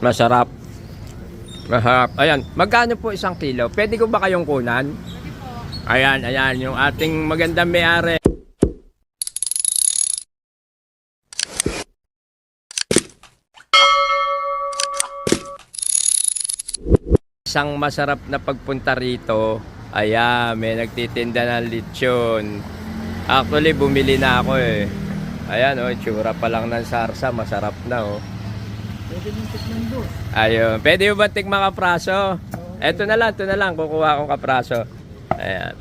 Masarap. Masarap. Ayan, magkano po isang kilo? Pwede ko ba kayong kunan? Ayan, ayan, yung ating magandang may-ari. Isang masarap na pagpunta rito. Ayan, may nagtitinda ng lechon. Actually, bumili na ako eh. Ayan, oh, tsura pa lang ng sarsa. Masarap na, oh. Pwede mong tikman doon. Ayun. Pwede mo ba tikman kapraso? Ito na lang. Kukuha akong kapraso. Ayan.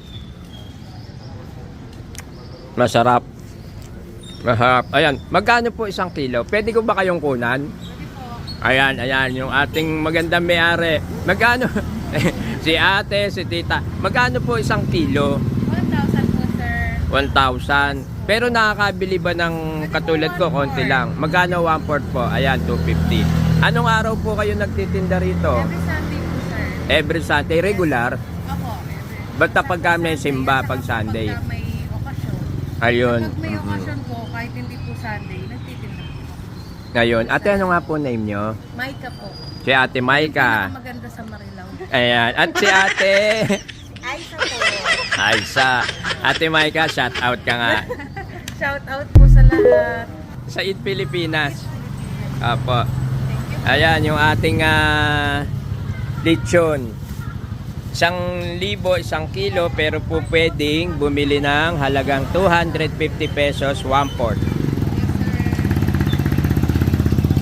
Masarap. Masarap. Ayan. Magkano po isang kilo? Pwede ko ba kayong kunan? Ayan, ayan. Yung ating magandang may-ari. Magkano? Si ate, si tita. Magkano po isang kilo? 1,000 po, sir. 1,000. Pero nakakabili ba ng katulad ko? Konti lang. Magkano 1/4 po? Ayan, 250. Anong araw po kayo nagtitinda rito? Every Sunday po, sir. Every Sunday, regular? Opo. Basta pagka may simba, pag Sunday. Pagka may okasyon. Ayun. Pag may okasyon po, kahit hindi po Sunday, nagtitinda po. Ngayon, ate, ano nga po name nyo? Maika po. Si ate Maika. Maganda sa Marilao. Ayan. At si ate Aisa po. Aisa. Ate Maika, shout out ka nga. Shout out po sa lahat. Sa Eat Pilipinas. Apo. Ayan, yung ating lechon. 1,000, 1 kilo, pero po pwedeng bumili ng halagang 250 pesos, 1/4.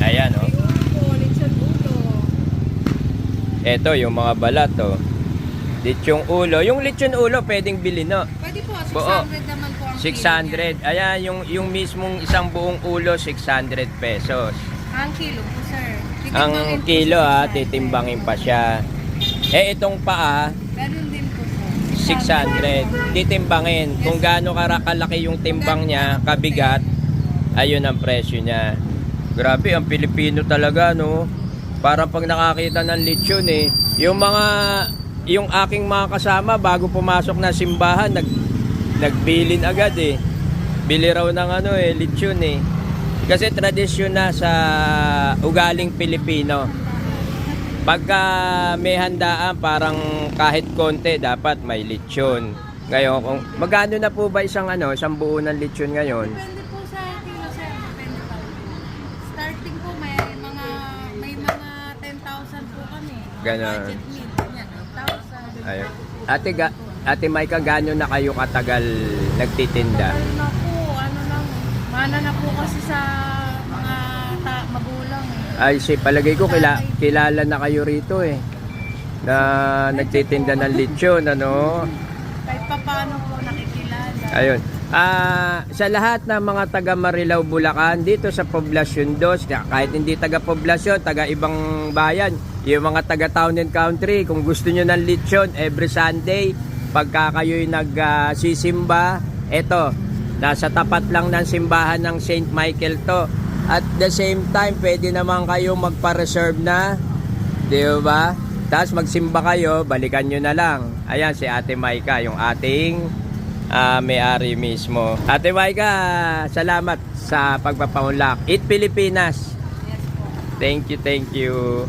Ayan, oh. Ito, yung mga balat, oh. Lechong ulo. Yung lechon ulo, pwedeng bilhin, no? Pwede po, 600 Buo. naman po ang 600. Ayan, yung mismong isang buong ulo, 600 pesos. Ang kilo po, sir. Ang Titimbangin po kilo, sa 600. titimbangin pa siya. Eh, itong paa, Ganun din po, sir. 600. Titimbangin. Kung gaano kalaki yung timbang niya, kabigat, ayun ang presyo niya. Grabe, ang Pilipino talaga, no? Parang pag nakakita ng lechon, eh. Yung aking mga kasama, bago pumasok na simbahan, nagbilin agad, eh. Bili raw ng lechon, eh. Kasi tradisyon na sa ugaling Pilipino. Pagka may handaan, parang kahit konti, dapat may lechon. Ngayon, magkano na po ba isang buo ng lechon ngayon? Depende po sa kilo, sir. Depende po. Starting po, may mga 10,000 po kami. Ganon. Budget meal, ganyan. 1,000. Ayun. Ate Maika, gaano na kayo katagal nagtitinda? Tagal na po, mana na po kasi sa mga magulang. Ay, palagay ko kilala na kayo rito, eh. Na nagtitinda ng lechon, Kahit pa paano po nakikilala. Ayun. Sa lahat ng mga taga Marilao, Bulacan, dito sa Poblacion 2, kahit hindi taga Poblacion, taga ibang bayan, yung mga taga Town and Country, kung gusto nyo ng lechon every Sunday, pagka kayo'y nagsisimba, eto, nasa tapat lang ng simbahan ng St. Michael to. At the same time, pwede naman kayo magpa-reserve na, di ba? Tapos magsimba kayo, balikan nyo na lang. Ayan, si Ate Maika, yung ating may-ari mismo. Ate Maika, salamat sa pagpapaunlak. Eat Pilipinas. Yes po. Thank you, thank you.